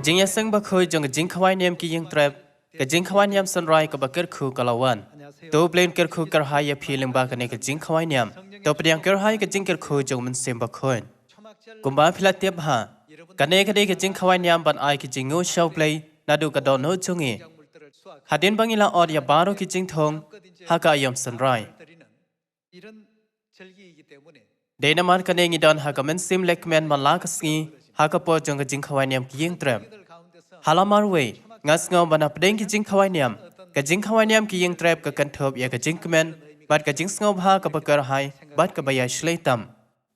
จิงยาซึ่งบักเคยจงกจิงขวายเนียมกิยังเตรบกจิงขวายเนียมสันไรกับบักเกิดคูกลาวันตัวเปลี่ยนเกิดคูกระหายพีลิงบากันในกจิงขวายเนียมตัวเปลี่ยนเกิดหายกจิงเกิดคูจงมันเสียมบักเคยกุมบ้าพิลาเทียบหากันในคดีกจิงขวายเนียมบันไอกจิงงูเชาเปลยนาดูกระโดนโนจงเอหาดินบังอิลาออดยาบารุกจิงทงหากายอมสันไรเดนมันกันเองดอนหากมันซิมเล็กแมนมันลากสกีหากปอจงกจิงขวายเนียมกิยังเตรบฮาลามาร์เวงัสเงาบันอับเด้งกิจิงขวายเนียมกจิงขวายเนียมกิยังเตรบกับกันทบยากจิงแมนบัดกจิงเงาพากับบักเกอร์ไฮบัดกับใบยาชเลตัม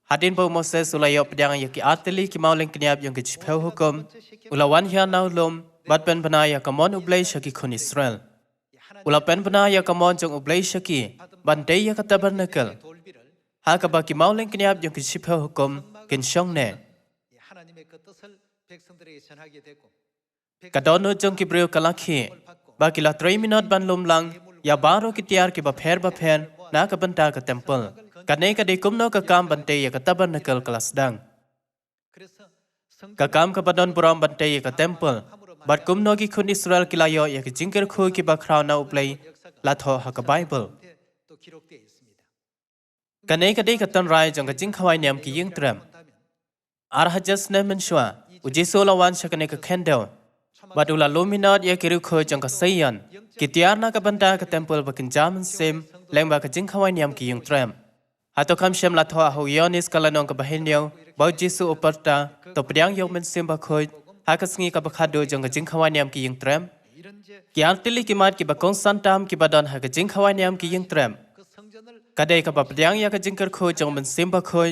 หาดินพวกโมเสสอุลายอบยังยากิอาร์เตลีกิมาเลงกินยาบยังกิจเพลหุกมอุลาวันเฮียนาวลมบัดเป็นพนายากมอนอุเบลชกิคนอิสราเอลอุลาเป็นพนายากมอนจงอุเบลชกิบันเดียกตับนักลหากบักกิมาเลงกินยาบยังกิจเพลหุกมกินช่องเน่กระโดดโนจงกิบเรียวกลักขีบากิลา3 มินิทบันลมลังยาบารุกิติยาร์กิบะเพรนากับบันตากเต็มเปิลกันเนกดีกุมโนกกามบันเตยกตับนักลกลาสดังกกามกับบันดบุรามบันเตยกเต็มเปิลบัดกุมโนกิคนอิสราเอลกิลายอยากจิงเกอร์คูกิบะคราวนาอุเปลยลาทอฮักไบเบิลกันเนกดีกตันไรจงกจิงขวายเนียมกิยิงเตรมอาร์ฮัจัสเนมันชัวอุจิโซลาวันชักเนกแคนเดลบัดอุลาลูมินาดยากิรุโคจงกเซียนกิติยาร์นักบันดากเต็มเปิลบักินจามันเซมแรงบักจิงขวายเนียมกิยิงเตรมหาตัวคำเชมลาทอหูยอนิสกาลานองกับเฮเนียวบาวจิสุอุปตาตัวเปรียงยกมันเซมบักโคยหากสงีกับบักฮัดดูจงกจิงขวายเนียมกิยิงเตรมกิอันติลิกิมาดกิบักงสันตามกิบัดอนหากจิงขวายเนียมกิยิงเตรมกระเดยกับบักเปรียงยากจิงกระโคจงมันเซมบักโคย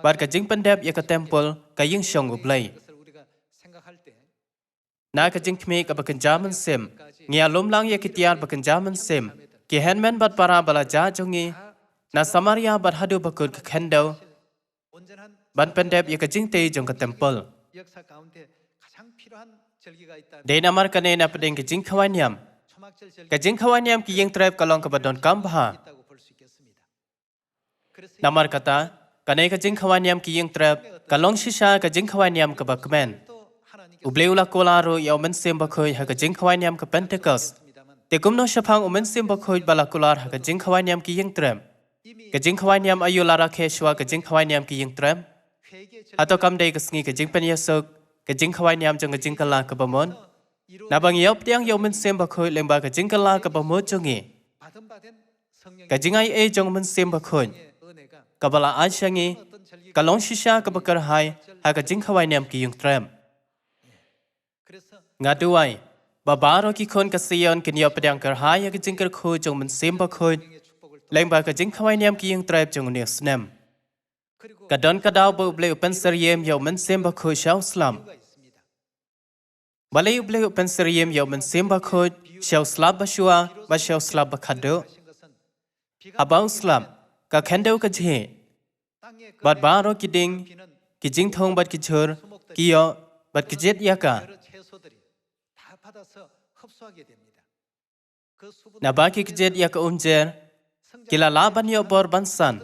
บัดกจิงปันเดบยากเต็มเปิลกยิงชงอุเบลยนากจิงขมีกับบักจามันเซมเงียลมลังยากิติยาร์บักจามันเซมกิเฮนแมนบัดปาราบลาจาจงงีนาสมาริยาบัดฮัดูบักุดกับแคนเดลบัดเป็นเดบยากจิงเตยจงกับเต็มเปิลเดนามาร์กันเนนับเด้งกจิงขวายเนียมกจิงขวายเนียมกิยังเตรบกลองกับบัดดอนกัมบานามาร์กตากันเนกจิงขวายเนียมกิยังเตรบกลองชิชากจิงขวายเนียมกับบักแมนอุเบลลาโกลาโรยอมันเซมบักเคยหากจิงขวายเนียมกับเพนเทคัสแต่กุมโนชพังอุมันเซมบักเคยบาลาโกลาหากจิงขวายเนียมกิยังเตรมกจิงขวายเนียมอายุลาราเคชัวกจิงขวายเนียมกิยังเตรมหาตัวคำเดกสงีกจิงเป็นยาสุกกจิงขวายเนียมจงกจิงกลากับบมอนนาบางยอบเตียงยอมันเซมบักเคยเลงบากจิงกลากับบมอนจงีกจิงไอเอจงมันเซมบักเคยกับบลาอาชงีกลองชิชากับบักกระไฮหากจิงขวายเนียมกิยังเตรมงาด้วยบาบาโรกิคนกษียณกินยาประดังกระหายกจิงกระโคจงมันเซมบักโคแรงบากจิงขวายเนียมกิยังเตรบจงเนียสเนมกระดอนกระดาวบุบเลวเป็นเสรียมยามันเซมบักโคชาวสลัมบาเลวบุบเลวเป็นเสรียมยามันเซมบักโคชาวสลับบัชัวบัชาวสลับบักขัดโดอาบาวสลัมกะแคนเดวกะเจบัดบาโรกิดิงกิจิงทงบัดกิเชอร์กิยอบัดกิเจ็ดยากานาบากิกเจดยากอุนเจอร์กิลาลาบันยอบอร์บันสัน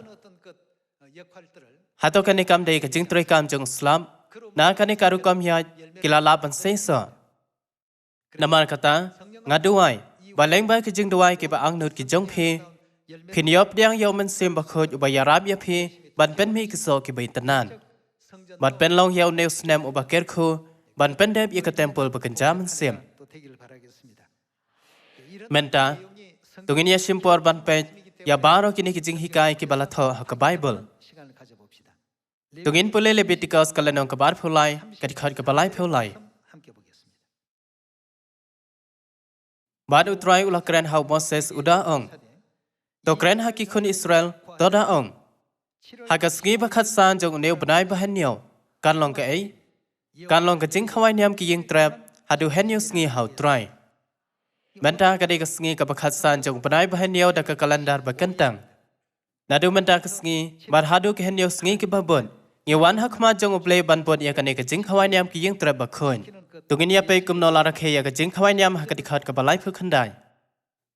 ฮัตโตกันนิคำเดกจิงตรีกามจงสลัมนากันนิการุกามยากิลาลาบันเซซอนามาร์กตางาด้วยบาเลงบากิจิงด้วยกิบอังนุดกิจงพีพินยอบเดียงยอมันเซมบักโคอุบายาราบยาพีบันเป็นมีกิโซกิบิตนานบันเป็นลองยาวเนวสเนมอุบาเกอร์คูบันเป็นเดบยากเต็มเปิลบักจามันเซมเมนตาตรงนี้ชิมปอร์บันเป็ดยาบาร์กินิกิจิงฮิกายกิบาลาทอฮักไบเบิลตรงนี้ปุเลเลบิติกัสกัลนองกับบาร์พูไลกัดขัดกับบาไลพูไลบาดอุตรายอุลาเกรนฮาวมอเสสอุดาองตัวเกรนฮักกิคนอิสราเอลตัวดาองหากสกีบักขัดซานจงเนวบนายบะเฮนเนียวการลองกับการลองกับจิงขวายเนียมกิยิงเตรบหาดูเฮนเนียวสกีฮาวตรายบรรดากระดิกสกีกับบักขัดซานจงบนายบะเฮนเนียวดักกัลันดาร์บักกันตังนาดูบรรดากสกีบาร์ฮาดูกเฮนเนียวสกีกิบะบนเยวันฮักมาจงอุเบลบันบนยากันเอกจิงขวายเนียมกิยิงเตรบบักคนตุกินยาไปกุมโนลาระเคยากจิงขวายเนียมฮักดิขัดกับบาไลเพื่อขันได้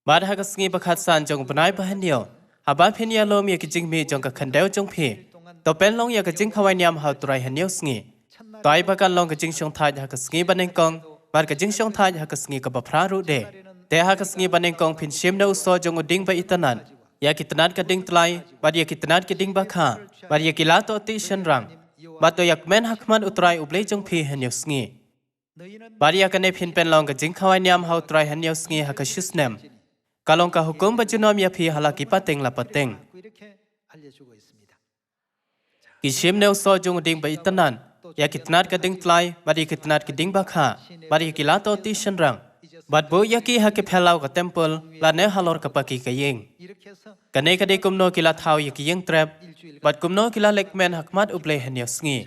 บาร์ฮักสกีบักขัดซานจงบนายบะเฮนเนียวหาบาเพนียโลมียากจิงมีจงกับขันเดวจงพีตัวเป็นลงยากจิงขวายเนียมฮาวตรายเฮนเนียวสกี toy bakan long ka jing shong thai ha ka sngi baneng kong bar ka jing shong thai ha ka sngi ka ba phra ru de te ha ka sngi baneng kong phin shim no so jong ding ba itanan ya kitanan ka ding tlai bar ya kitanan ka ding ba kha bar ya kila to ti shan rang ba to yak men hakman utrai ublei jong phi hen yo sngi bar ya ka ne phin pen long ka jing khawai niam hau trai hen yo sngi ha ka shusnem kalong ka hukum ba junom ya phi halaki pateng la pateng ki shim no so jong ding ba itanan ya kitnat ka ding tlai bari kitnat ka ding ba kha bari kila to ti shan rang bat bo ya ki ha ke phelau ka temple la ne halor ka paki ka yeng kane ka de kumno kila thau ya ki yeng trap bat kumno kila lekmen hakmat uble hen yo sngi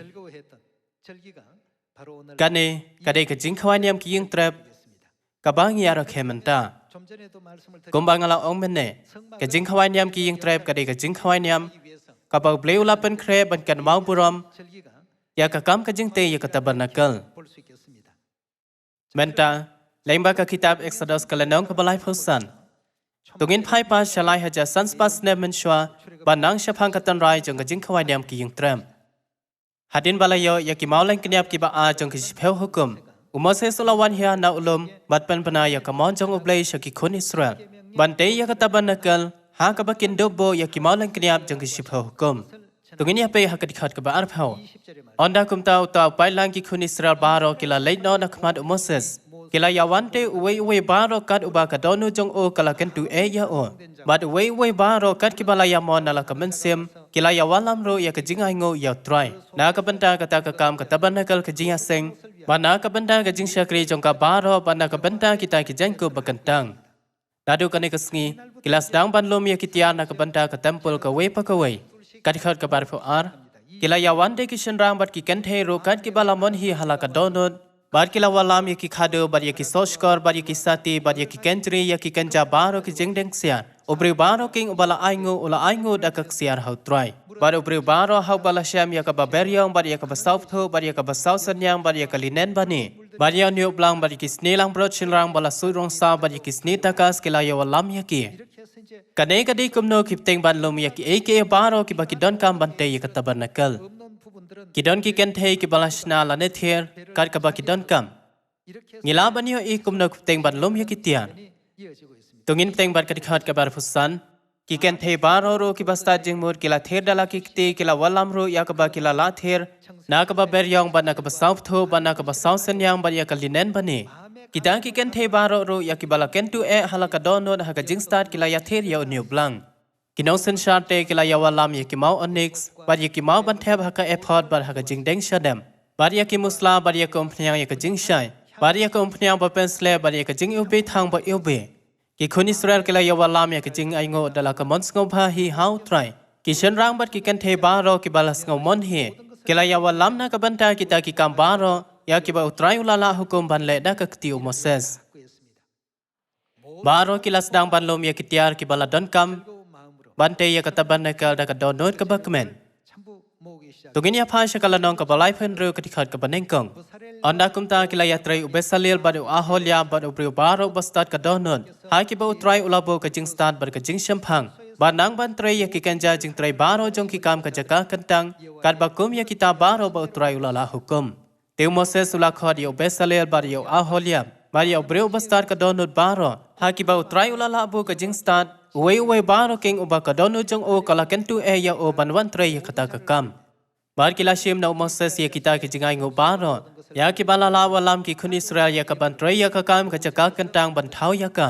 kane ka de ka jing khawai niam ki yeng trap ka bang ya ra khemanta kumbang ala ong men ne ka jing khawai niam ki yeng trap ka de ka jing khawai niam ka ba bleu la pen kre ban kan mau buram ya ka kam ka jing te ya ka tabernacle menta lemba ka kitab Exodus ka lenong ka balai phosan tungin phai pa shalai ha ja sans pas ne men shwa banang shaphang ka tan rai jong ka jing khawai niam ki yeng tram hadin balayo ya ki mau leng kniap ki ba a jong ki pheu hukum umose sulawan hia na ulum bat pen pana ya ka mon jong oblei shaki khon Israel ban te ya ka tabernacle ha ka ba kin dobo ya ki mau leng kniap jong ki pheu hukum tungin ya pe ha ka dikhat ka ba ar phau onda kum tau tau pai lang ki khon Israel baro kila leit no na khmat Moses kila yawante uwe baro kat uba ka donu jong o kala ken tu e ya o bat uwe baro kat ki bala ya mon na la ka men sem kila yawalam ro ya ka jingai ngo ya try na ka banta ka ta ka kam ka tabanakal ka jinga seng bana ka banta ka jing shakri jong ka baro bana ka banta kita ki jang ko bakantang nadu kane ka sngi kila sedang ban lom ya kitia na ka banta ka temple ka we pa ka we kat khat ka bar fo ar kila yawante ki shenrang bat ki kenthe ro kat ki bala mon hi hala ka donut bar kila walam ya ki khado bar ya ki soskor bar ya ki sati bar ya ki kentri ya ki kenja baro ki jengdeng sia obri baro king ubala aingo ula aingo dakak siar hau try bar obri baro hau bala sham ya ka baberiong bar ya ka basau tho bar ya ka basau sanyang bar ya ka linen bani bar ya niu blang bar ya ki snilang brot chilrang bala surong sa bar ya ki sni takas kila ya walam ya ki kane kadi kumno kipteng ban lom ya ki eke baro ki baki don kam bante ya ka tabernacle kidon ki kenthe ki balashna la ne ther kar ka ba kidon kam ngila banyo I kumno teng ban lom ya kitian tungin teng bar ka dikhat ka bar fusan ki kenthe baro ro ki basta jingmur kila ther dala ki kti kila walam ro ya ka ba kila la ther na ka ba beryong ban na ka ba sauf tho ban na ka ba sau senyang ban ya ka linen bani kita ki kenthe baro ro ya ki bala kentu e hala ka dono ha ka jing start kila ya ther ya new blang kinausen sharte kila ya walam ya ki mau onyx bar ya ki mau ban theb ha ka effort bar ha ka jing deng shadem bar ya ki musla bar ya kompnyang ya ka jing shai bar ya kompnyang ba pensle bar ya ka jing ube thang ba ube ki khun Israel kila ya walam ya ka jing ai ngo dala ka mons ngo pha hi how try ki shen rang bat ki kan the ba ro ki balas ngo mon hi kila ya walam na ka banta kita ki kam ba ro ya ki ba utrai ulala hukum ban le da ka kti Moses ba ro kila sedang ban lom ya ki tiar ki bala don kam bante ya ka tabernacle da ka donot ka bakmen tungin ya pha shakala nong ka balai phen ro ka dikhat ka baneng kong onda kumta kila ya trai ubesalil badu aholia badu brio baro bastat ka donot ha ki ba utrai ulabo ka jing start bar ka jing shamphang ba nang ban trai ya ki kanja jing trai baro jong ki kam ka jaka kantang kar ba kum ya kita baro ba utrai ulala hukum teu Moses ula khod ya ubesalil bar ya aholia bar ya brio bastat ka donot baro ha ki ba utrai ulala bo ka jing start uwe baro king uba ka donot jong o kala kentu e ya o banwan trai ya kata ka kam bar kila shim na Moses ya kita ki jingai ngo baro ya ki balala walam ki khun Israel ya ka ban trai ya ka kam ka jaka kantang ban thau ya ka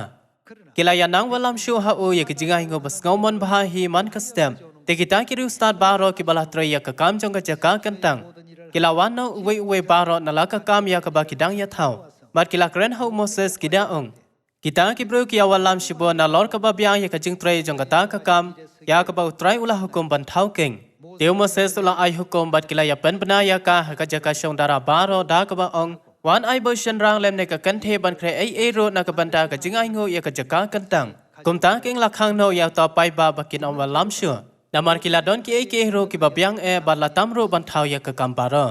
kila ya nang walam shu ha o ya ki jingai ngo bas ngomon bha hi man ka stem te kita ki ru start baro ki bala trai ya ka kam jong ka jaka kantang kila wano uwe baro na la ka kam ya ka ba ki dang ya thau bar kila kren ha Moses ki da ong kita ki bro ki awalam shibo na lor ka ba byang ya ka jing trai jong ka ta ka kam ya ka ba trai ula hukum ban thau keng teu Moses ula ai hukum bat kila ya pen bana ya ka ha ka jaka shong dara baro da ka ba ong wan ai bo shen rang lem ne ka kan the ban kre ai ro na ka ban ta ka jing ai ngo ya ka jaka kan tang kum ta keng la khang no ya to pai ba bakin om walam shu na mar kila don ki ai ke ro ki ba byang e ba la tam ro ban thau ya ka kam baro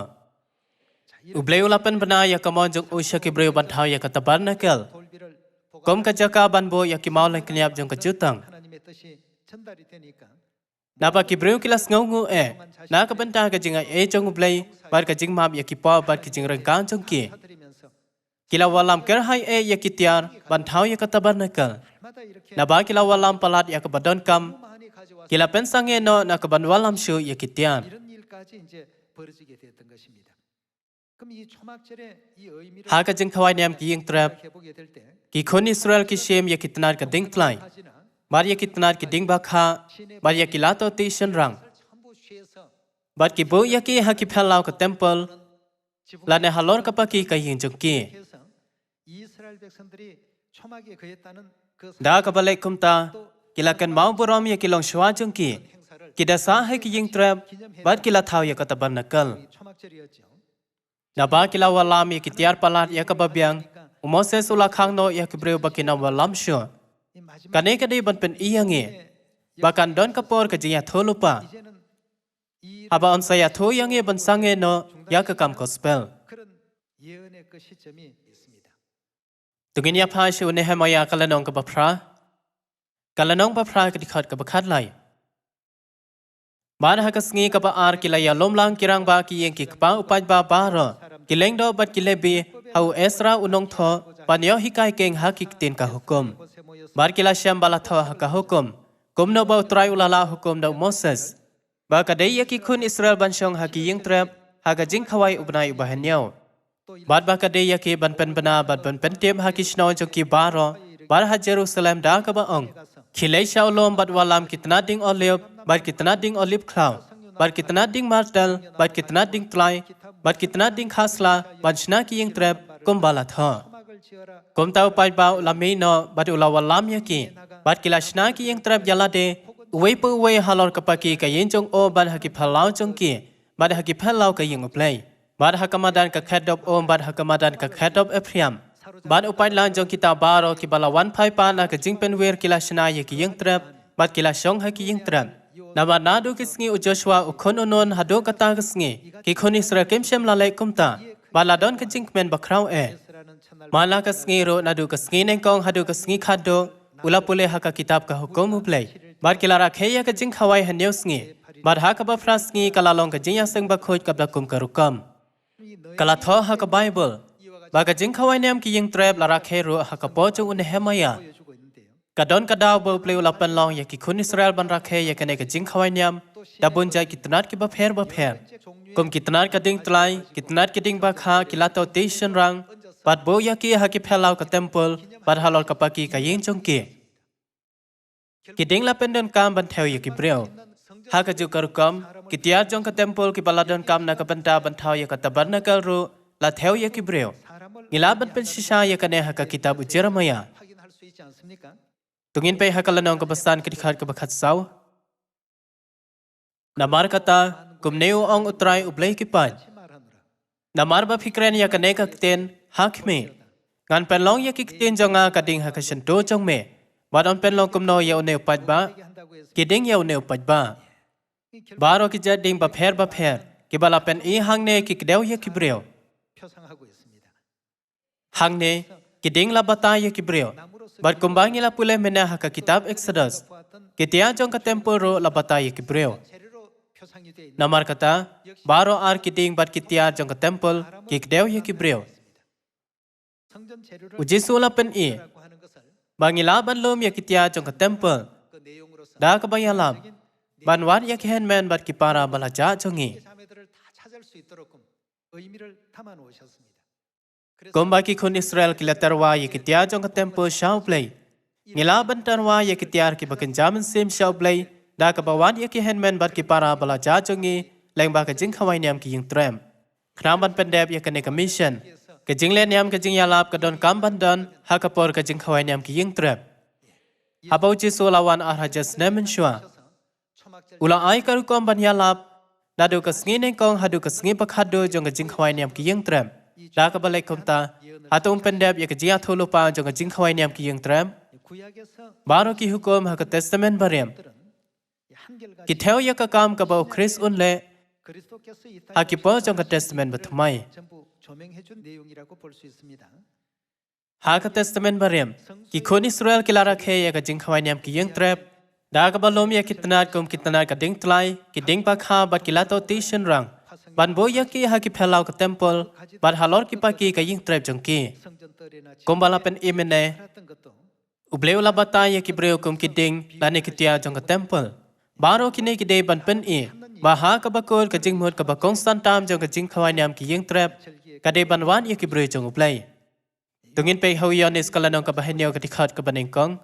ubleu la pen bana ya ka mon jong u sha ki breu ban thau ya ka tabernacle kom ka jaka ban bo ya ki mau la kniap jong ka jutang Napa kibreu kilas ngau na kabenta ka jinga jong play bar ka jing map yakipa bar ki jing rengkan jong ki kila walam ker hai yakitiar ban thau yakatabar nakal na ba kila walam palat yakabadon kam kila pensange no na kaban walam shu yakitiar ha ka jing khawai niam ki yeng trap ki khon Israel ki shem yakitnar ka ding tlai bar yakitnar ki ding ba kha bar yakilato ti shen rang bar ki bo yaki ha ki phalau ka temple la ne halor ka pa ki ka yin jong ki da ka balai kumta kila kan mau borom yakilong shwa jong ki kida sa hai ki yeng trap bar kila thau yakatabar nakal Naba kila walam yakitiar palat yakababyang Moses ula khang no yakibreu bakina walam shu kane kade ban pen iyange bakan don kapor ka jiya tholupa aba on saya tho yange ban sange no yakakam gospel tuginya pha shu ne hamaya kalanong ka bapra ka dikhat ka bakhat lai Ban hakas ngi ka ba ar kila ya lomlang kirang ba ki yeng ki pa upaj ba ro kileng do bat kilebi hau Esra unong tho panyo hikai keng hakik tin ka hukum bar kila syam bala tho ka hukum kumno ba utrai ulala hukum da Moses ba ka dei ki khun Israel ban shong haki yeng trap haga jing khawai ubnai ubahanyao bat ba ka dei ki ban pen bana bat ban pen tem haki shno jong ki ro bar ha Jerusalem da ka ba ong khilei shaulom bat walam kitna ding olive bar kitna ding olive cloud bar kitna ding martel bar kitna ding tlai bar kitna ding khasla banchna ki yeng trap kumbala tha kum tau pai ba ulami no bar ula walam yaki bar kilashna ki yeng trap yalade uwe pu uwe halor kapaki ka yen jong o bar haki phalau jong ki bar haki phalau ka yeng uplay bar hakamadan ka khadop om bar hakamadan ka khadop ephriam bar upai lan jong kita baro ki bala wan phai pa na ka jing pen wer kilashna yaki yeng trap bar kilashong haki yeng trap Naba nadu kisngi u Joshua u khon unon hado kata kisngi ki khon Israel kemshem lalai kumta baladon ka jinkmen bakrau mala kisngi ro nadu kisngi nengkong hado kisngi khado ula pule haka kitab ka hukum uplay bar kilara kheya ka jing khawai hanyo sngi bar haka ba frasngi kalalong ka jinya seng ba khoj kabla kum karukam kala tho haka Bible ba ka jing khawai nem ki yeng trap lara khero haka po chung un hemaya Kadon kadaw bo play ula panlong ya ki khun Israel ban rakhe ya kane ka jing khawai nyam dabun jai kitnat ki ba pher kum kitnat ka ding tlai kitnat ki ding ba kha kilato station rang bat bo ya ki ha ki phelau ka temple bat halor ka pa ki ka yeng chong ki ding la pendon kam ban theo ya ki breu ha ka ju kar kam ki tiar jong ka temple ki baladon kam na ka banta ban thau ya ka tabernacle ro la theo ya ki breu ngila ban pen shisha ya kane ha ka kitab Jeremiah Tungin pe hakalanong kabasan kadikhar kabakhat saw. Namar kata kumneu ong utrai ublay kipan. Namar ba fikren ya kaneka kten hakme. Ngan penlong ya kikten jonga kading hakashanto jong me. Wadon penlong kumno ya une upaj ba. Kiding ya une upaj ba. Baro ki jading ba pher kibala pen I hangne kikdew ya kibreo. Hangne kiding la bata ya kibreo. Bar kumbangi la pule mena haka kitab Exodus. Kitia jong ka temple ro la batay kibreo. Namar kata baro ar kiting bar kitia jong ka temple kikdew ye kibreo. Ujisu la pen I. Bangila ban lom ye kitia jong ka temple. Da ka bayalam. Ban war ye ki handman bar kipara bala ja jongi. Kumba ki khun Israel ki latarwa ye ki tia jong ka temple shaw play ngila ban tarwa ye ki tiar ki bakin jamin sim shaw play da ka bawan ye ki handman bar ki para bala ja jongi leng ba ka jing khawai niam ki ying trem khram ban pendep ye ka ne commission ka jing le niam ka jing yalap ka don kam ban don ha ka por ka jing khawai niam ki ying trem habau chi solawan ar hajas nemen shwa ula ai ka kom ban yalap nadu ka sngi ne kong hadu ka sngi pakhado jong ka jing khawai niam ki ying trem Da ka balai kumta atung pendep ya ka jia tholo pa jong ka jing khawai niam ki yeng tram baro ki hukum ha ka testament barem ki theo ya ka kam ka ba Chris unle ha ki po jong ka testament bathmai ha ka testament barem ki khon Israel ki lara khe ya ka jing khawai niam ki yeng trap Dah ke balom ya kitnat kum kitnat ka ding tlai, ki ding pa kha bat kilato ti shen rang. Ban bo ya ki ha ki phelau ka temple, bat halor ki pa ki ka ying trep jong ki. Kum bala pen imene. Ubleu la batai ya ki breu kum ki ding, la ne ki tia jong ka temple. Baro ki ne ki de ban pen e. Ba ha ka bakol ka jing mut ka ba constant tam jong ka jing khawai nyam ki ying trep. Ka de ban wan ya ki breu jong ublei. Tungin pe hau yon is kalanong ka bahenyo ka dikhat ka baning kong.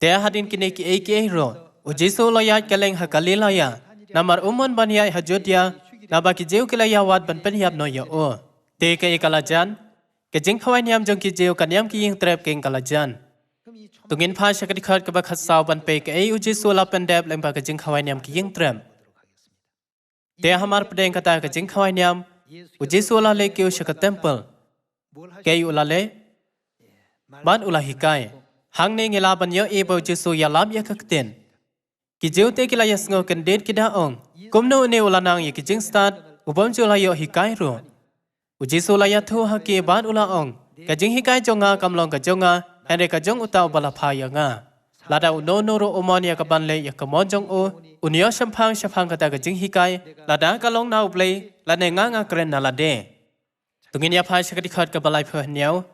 Tia hadin kini ki eki ro. Ujiso loyat kaleng hakali loya. Namar umon banyai hajudya. Naba ki jeu kilaya wat ban penyap no ya o. Te ka ikalajan. Ka jing khawai nyam jong ki jeu ka nyam ki ying trep keng kalajan. Tungin pa siya ka dikhat ka bakhat saw ban pe ka ujiso la pendep leng ba ka jing khawai nyam ki ying trep. Tia hamar pedeng kata ka jing khawai nyam. Ujiso la le keu siya ka temple. Kay ulale. Ban ulahikai. Hang ne ngela ban yo e bo Jesu ya lam ya kakten. Ki jeute ki la ya sngo kan det ki da ong. Kum no ne ulanang ya ki jing start ubom chu la yo hikai ro. U Jesu la ya thu ha ki ban ula ong. Ka jing hikai jonga kamlong ka jonga hande ka jong utaw bala pha ya nga. La da no no ro omon ya ka ban le ya ka mon jong o. Unyo shampang ka ta ka jing hikai la da ka long na uble la ne nga kren na la de. Tungin ya pha shakati khat ka balai pho nyao.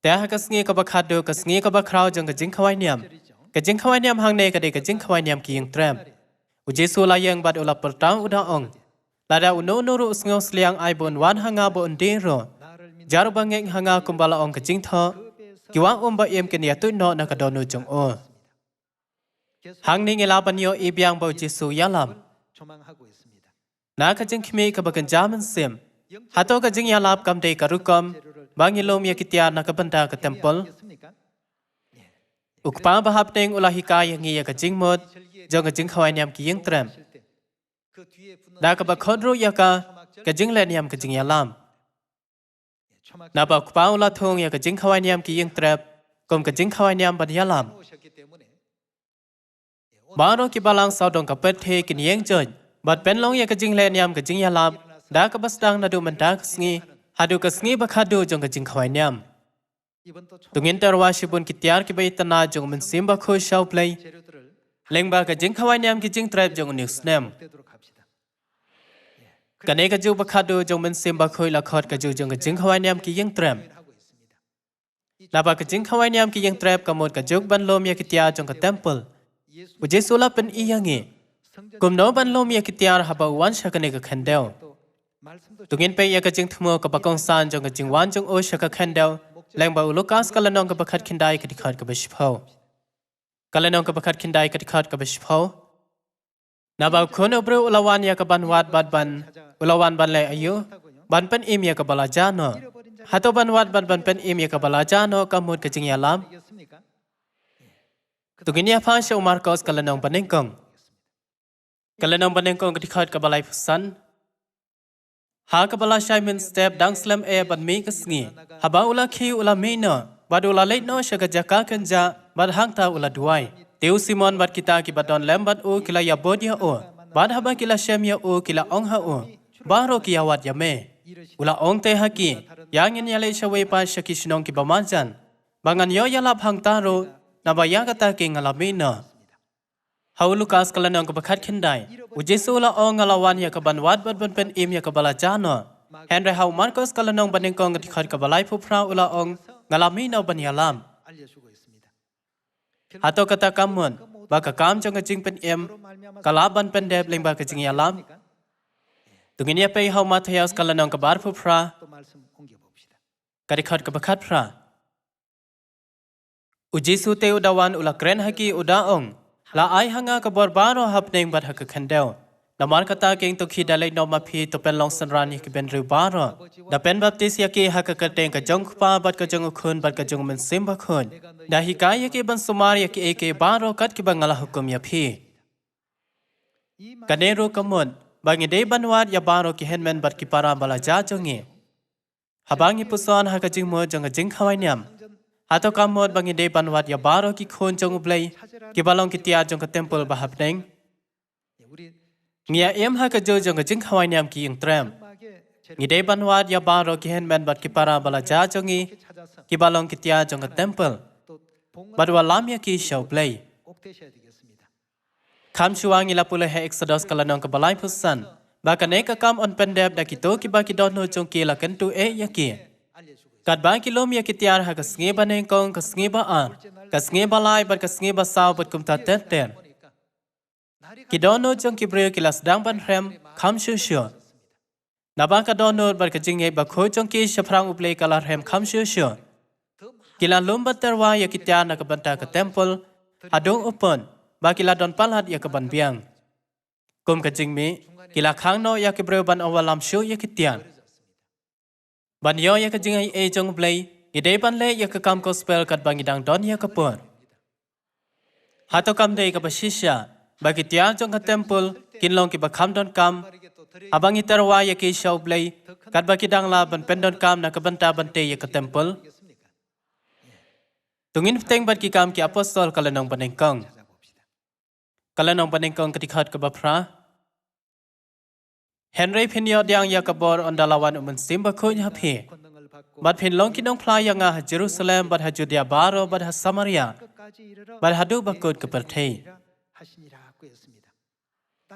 Tia ka sngi ka bakhat do ka sngi ka bakrao jong ka jing khawai nyam. Ka jing khawai nyam hang ne ka de ka jing khawai nyam ki yeng trem. U Jesu la yang bad ula pertang uda ong. La da uno no ru sngo sliang ai bon wan hanga bon de ro. Jaru bangeng hanga kumbala ong ka jing tho. Kiwa ba em ke nia tu no na ka do no jong o. Hang ne ngela ban yo e byang bo Jesu ya lam. Na ka jing khme ka bakan jaman sem. Hato ka jing ya lap kam de ka rukom. Bang ilom ya kitia na kabanta ka temple. Ukpa bahap teng ulah hikay yang iya ka jing mod. Jong ka jing khawai nyam ki yeng trem. Da ka bakhodro ya ka jing len nyam ka jing ya lam. Na ba ukpa ulah thong ya ka jing khawai nyam ki yeng trep. Kom ka jing khawai nyam ban ya lam. Baro ki balang sao dong ka pet the kin yeng joj. Bat pen long ya ka jing len nyam ka jing ya lam. Da ka basdang na du menta ka sngi. Hadu ka sngi bakhadu jong ka jing khawai nyam. Tungin terwa shibun ki tiar ki bai tana jong men simba kho shaw play. Lengba ka jing khawai nyam ki jing trap jong news nem. Kane ka ju bakhadu jong men simba khoi la khot ka ju jong ka jing khawai nyam ki yeng trap. Naba ka jing khawai nyam ki yeng trap ka mod ka juk ban lom ya ki tiar jong ka temple. U Jesu la pen i yangi. Kum no ban lom ya ki tiar haba wan sha kane ka khandel. Tungin pe ya ka jing thmo ka bakong san jong ka jing wan jong o sha ka khandel. Leng ba Lucas kalanong ka bakhat khindai ka dikhat ka bishpho. Kalanong ka bakhat khindai ka dikhat ka bishpho. Na ba khono bro ulawan ya ka ban wat bad ban. Ulawan ban le ayu. Ban pen im ya ka bala jano. Hato ban wat ban pen im ya ka bala jano ka mut ka jing ya lam. Tungin ya pa sha Marcos kalanong banengkong. Kalanong banengkong ka dikhat ka balai san. Ha ka bala Simon step dang slam e ban mi ka sngi. Haba ula khi ula mi no. Bad ula late no sha ka jaka kanja. Bad hang ta ula duai. Teu Simon bad kita ki badon lembat o kila ya bodia o. Bad haba kila shem ya o kila ong ha o. Baro ki awat ya me. Ula ong te ha ki. Yang in ya le sha we pa sha ki shinong ki bamajan. Bangan yo ya lap hang ta ro. Naba ya ka ta ki ngala mi no. Hau Lucas kalanong ka bakhat khindai. U Jesu la ong ngalawan ya ka ban wat ban pen im ya ka bala jano. Henry hau Marcos kalanong banengkong ka dikhat ka balai phu pra ula ong ngalami no ban ya lam. Hato kata kamun ba ka kam jong ka jing pen im kalaban pen deb leng ba ka jing ya lam. Tungin ya pe hau Matthias kalanong ka bar phu pra ka dikhat ka bakhat pra. U Jesu te udawan ula kren haki uda ong. La ai hanga ka borbaro hapneng bat haka khandel. Namar kata keng to khi dalai no ma phi to pen long sanrani ki ben ru baro. Da pen baptis ya ki haka ka teng ka jong pa bat ka jong khun bat ka jong men simba khun. Da hikai ya ki ban sumar ya ki eke baro kat ki bangala hukum ya phi. Kanero kamon bangi de banwat ya baro ki henmen bat ki para bala ja jongi. Habangi puson haka jing mo jong jing khawai nyam. Hato kamot bangi de banwat ya baro ki khon jong ublei. Ki balong ki tia jong ka temple bahap neng. Ngia em ha ka jo jong ka jing khawai nyam ki yeng trem. Ngi de banwat ya baro ki henmen bat ki para bala ja jongi. Ki balong ki tia jong ka temple. Badwa lam ya ki shaw play. คำชัวงิลาปุเลเฮเอ็กซ์ดอสกลานองกับไลพุสันบากันเอกกำอันเป็นเดบดากิโตกิบากิดอนโนจงกีลากันตูเอยากีกัดบางกิโลมีกิตยาร์ฮักสเงบันเองกงกสเงบาอันกสเงบาไลบัดกสเงบาซาวบัดกุมตาเตเตนกิดอนโนจงกิเบรกิลาสดังบันเรมคำชัวชัวนับกันดอนโนบัดกจิงเอบาโคจงกีชพรังอุเบลกลาเรมคำชัวชัวกิลาลุมบัดเตอร์วายกิตยานักบันตากเทมเพลอดงอุปนบากิลาดอนปัลฮัดยากบันเบียงกุมกจิงมีกิลาข้างโนยากิเบรบันอวลามชูยากิตยานบันยอยากจิงไอเอจงเบลย์อีเดบันเล่ยากกำกอสเปลกัดบางดังดอนยากปวดฮัตโตกำเดยกับชิชาบากิตยานจงกับเทมเพลกินลงกิบคำดอนกำabang iterwa ya ki show play kat baki dang la ban pendon kam na kabanta bante ya ka temple tungin teng bat ki kam ki apostol kalanong panengkong ketikhat ka bapra Henry Pinyo diang ya kabor ondalawan umun simba khoi ha phe bat phin long ki nong phla ya nga Jerusalem bat ha Judea baro bat ha Samaria bat ha du bakut ka perthei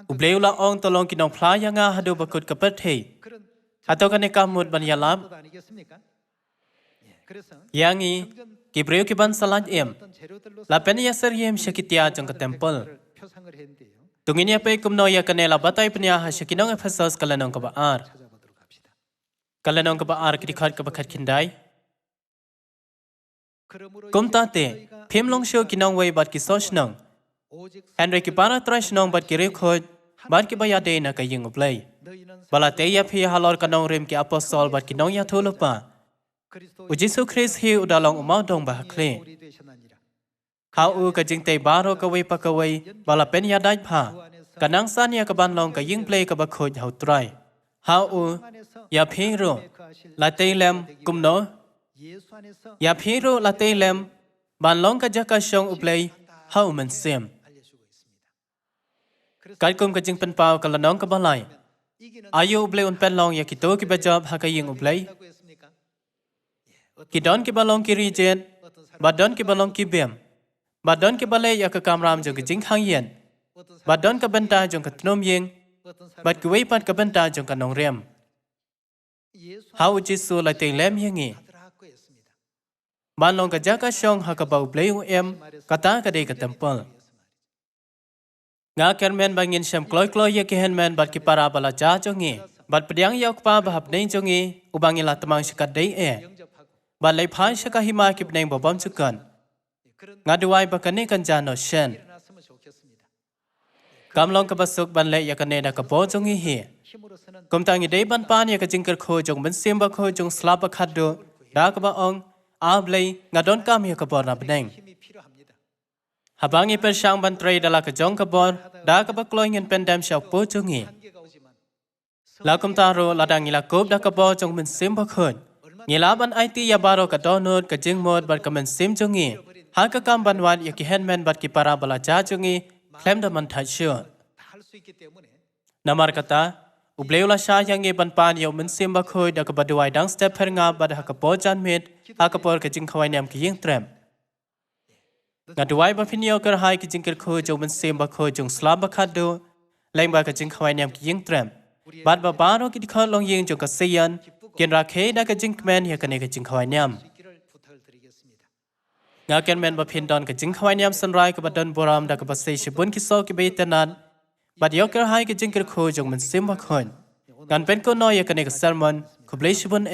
Ubleula ong tolong kinong playa nga hadu bakut kapathe. Atau kan kamud ban yalam. Yangi kibreu kiban salat em. Lapen ya seriem shakitia jong ka temple. Tungin ya pe kumno ya kanela batai pnya ha shakinong Ephesus kalanong ka baar. Kalanong ka baar kidikhat ka bakhat kindai. Kumta te phimlong show kinong way bat ki soshnong. Henry ki para trash nong bat ki rekhoj bat ki baya de na kaying uplay bala te ya phi halor kanong rem ki apostol bat ki nong ya tholopa ujisu Christ hi udalong umau dong ba khle ha u ka jing te baro ka we pa ka we bala pen ya dai pha kanang san ya ka ban long ka ying play ka ba khoj hau trai ha u ya phi ro la te lem kum no ya phi ro la te lem ban long ka jaka shong uplay ha u man sem Kai kum ka jing pen pau ka lanong ka balai. Ayo ublay un pen long ya kito ki bajab ha ka ying ublay. Ki don ki balong ki rijen, ba don ki balong ki bem. Ba don ki balay ya ka kamram jong ka jing hang yen. Ba don ka benta jong ka tnom yeng. Ba ki wei pat ka benta jong ka nong rem. Ha u jisu lai te lem yengi. Ban long ka jaka shong ha ka ba ublay u em kata ka de ka temple. Nga kermen bangin syam kloy ya kihenmen bat ki para bala ja jongi bat pediang yok pa bahap nei jongi ubangi la tamang syakat dei bat lai phai syaka hima ki pneng bobom chukan nga duai bakane kan jano shen kamlong ka basuk ban le yakane da ka bo jongi hi kumtang i dei ban pan ya ka jingker kho jong ban sim ba kho jong slap ba khaddo da ka ba ong ablei nga don kam ya ka bo na pneng Habang iper syang bantray dala ka jong kabor, da ka bakloy ngin pendam siya po jungi. Lakum taro ladang ngila kop da kabor jong min sim bakhon. Ngilaban IT ya baro ka donut ka jing mod bat ka min sim jungi. Ha ka kam banwan ya ki handman bat ki para bala ja jungi, klem da man thai syo. Namar kata, ubleula sya yang ngi ban pan yaw min sim bakhoy da ka baduay dang step her nga bat ha ka po jan mit, ha ka por ka jing khawai nyam ki ying trem. Ngaduai ba pinyo kar hai ki jingker kho jong man sem ba kho jong slab ba khado leng ba ka jing khawai nyam ki ying trem bat ba baro ki dikhot long ying jong ka seyan ken ra khe da ka jing men ya ka ne ka jing khawai nyam nga ken men ba phin don ka jing khawai nyam sunrai ka ba don boram da ka ba se shibun ki so ki be tanan bat yo kar hai ki jingker kho jong man sem ba khon gan pen ko no ya ka ne ka sermon ko ble shibun